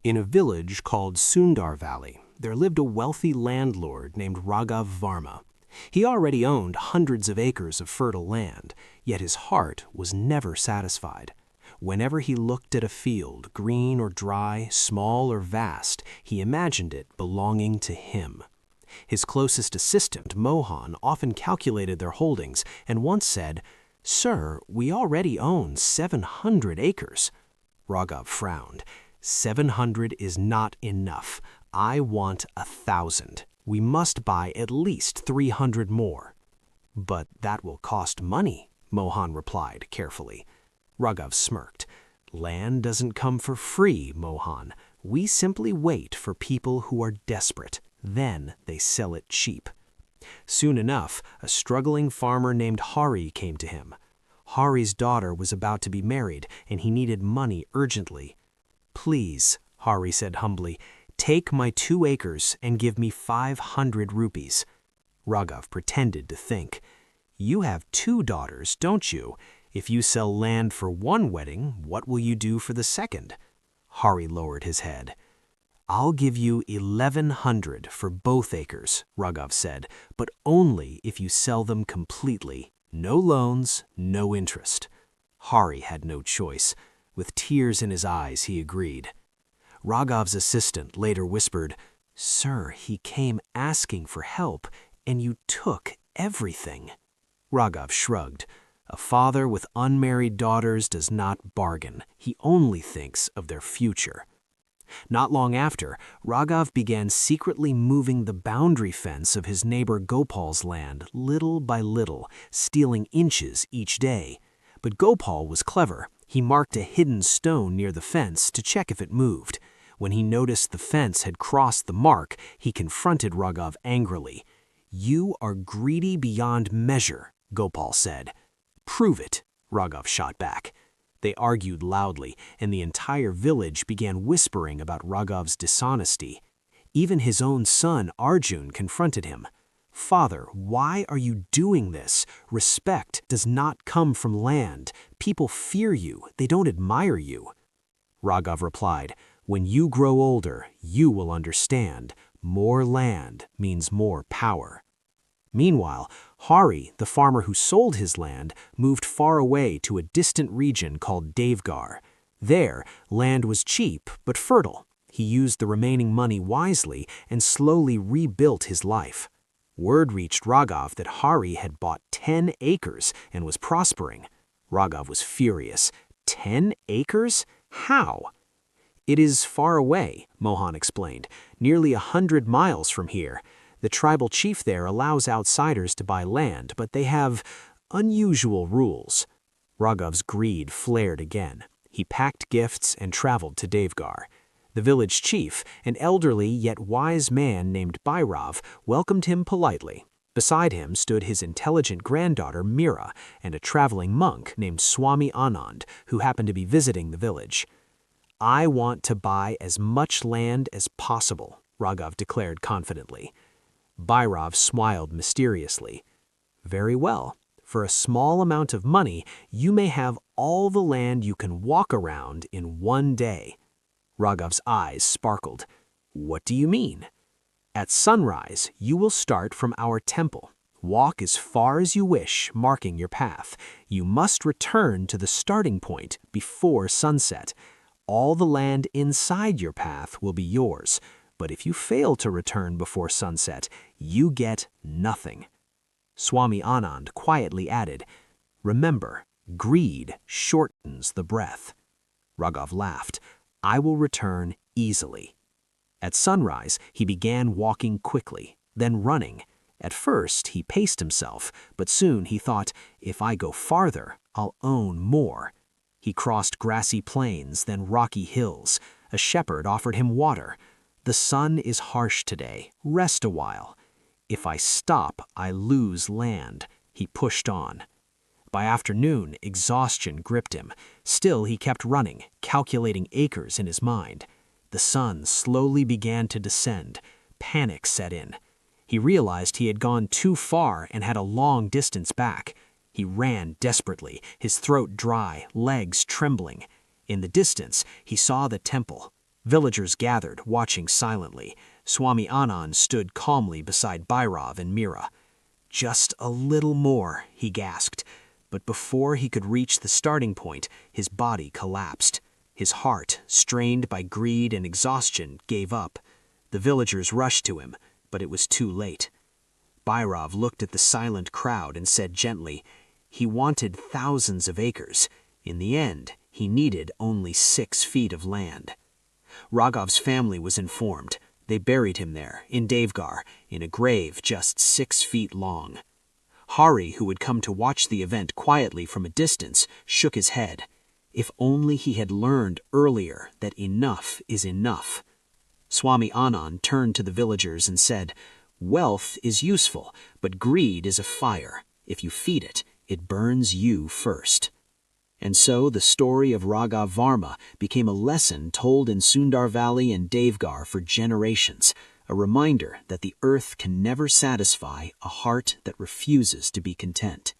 In a village called Sundar Valley, there lived a wealthy landlord named Raghav Varma. He already owned hundreds of acres of fertile land, yet his heart was never satisfied. Whenever he looked at a field, green or dry, small or vast, he imagined it belonging to him. His closest assistant, Mohan, often calculated their holdings and once said, "Sir, we already own 700 acres." Raghav frowned. 700 is not enough. I want 1,000. We must buy at least 300 more. But that will cost money, Mohan replied carefully. Raghav smirked. Land doesn't come for free, Mohan. We simply wait for people who are desperate. Then they sell it cheap. Soon enough, a struggling farmer named Hari came to him. Hari's daughter was about to be married, and he needed money urgently. Please, Hari said humbly, take my 2 acres and give me 500 rupees. Raghav pretended to think. You have 2 daughters, don't you? If you sell land for one wedding, what will you do for the second? Hari lowered his head. I'll give you 1,100 for both acres, Raghav said, but only if you sell them completely. No loans, no interest. Hari had no choice. With tears in his eyes, he agreed. Raghav's assistant later whispered, Sir, he came asking for help, and you took everything. Raghav shrugged. A father with unmarried daughters does not bargain. He only thinks of their future. Not long after, Raghav began secretly moving the boundary fence of his neighbor Gopal's land little by little, stealing inches each day. But Gopal was clever. He marked a hidden stone near the fence to check if it moved. When he noticed the fence had crossed the mark, he confronted Raghav angrily. You are greedy beyond measure, Gopal said. Prove it, Raghav shot back. They argued loudly, and the entire village began whispering about Raghav's dishonesty. Even his own son, Arjun, confronted him. Father, why are you doing this? Respect does not come from land. People fear you. They don't admire you. Raghav replied, When you grow older, you will understand. More land means more power. Meanwhile, Hari, the farmer who sold his land, moved far away to a distant region called Devgar. There, land was cheap but fertile. He used the remaining money wisely and slowly rebuilt his life. Word reached Raghav that Hari had bought 10 acres and was prospering. Raghav was furious. 10 acres? How? It is far away, Mohan explained, nearly 100 miles from here. The tribal chief there allows outsiders to buy land, but they have unusual rules. Raghav's greed flared again. He packed gifts and traveled to Devgar. The village chief, an elderly yet wise man named Bhairav, welcomed him politely. Beside him stood his intelligent granddaughter Mira and a traveling monk named Swami Anand, who happened to be visiting the village. I want to buy as much land as possible, Raghav declared confidently. Bhairav smiled mysteriously. Very well. For a small amount of money, you may have all the land you can walk around in one day. Raghav's eyes sparkled. What do you mean? At sunrise, you will start from our temple. Walk as far as you wish, marking your path. You must return to the starting point before sunset. All the land inside your path will be yours, but if you fail to return before sunset, you get nothing. Swami Anand quietly added, Remember, greed shortens the breath. Raghav laughed. I will return easily. At sunrise, he began walking quickly, then running. At first, he paced himself, but soon he thought, if I go farther, I'll own more. He crossed grassy plains, then rocky hills. A shepherd offered him water. The sun is harsh today. Rest a while. If I stop, I lose land. He pushed on. By afternoon, exhaustion gripped him. Still, he kept running, calculating acres in his mind. The sun slowly began to descend. Panic set in. He realized he had gone too far and had a long distance back. He ran desperately, his throat dry, legs trembling. In the distance, he saw the temple. Villagers gathered, watching silently. Swami Anand stood calmly beside Bhairav and Mira. "Just a little more," he gasped. But before he could reach the starting point, his body collapsed. His heart, strained by greed and exhaustion, gave up. The villagers rushed to him, but it was too late. Bhairav looked at the silent crowd and said gently, "He wanted thousands of acres. In the end, he needed only 6 feet of land." Raghav's family was informed. They buried him there, in Devgar, in a grave just 6 feet long. Hari, who had come to watch the event quietly from a distance, shook his head. If only he had learned earlier that enough is enough. Swami Anand turned to the villagers and said, "Wealth is useful, but greed is a fire. If you feed it, it burns you first." And so the story of Raghav Varma became a lesson told in Sundar Valley and Devgar for generations, a reminder that the earth can never satisfy a heart that refuses to be content.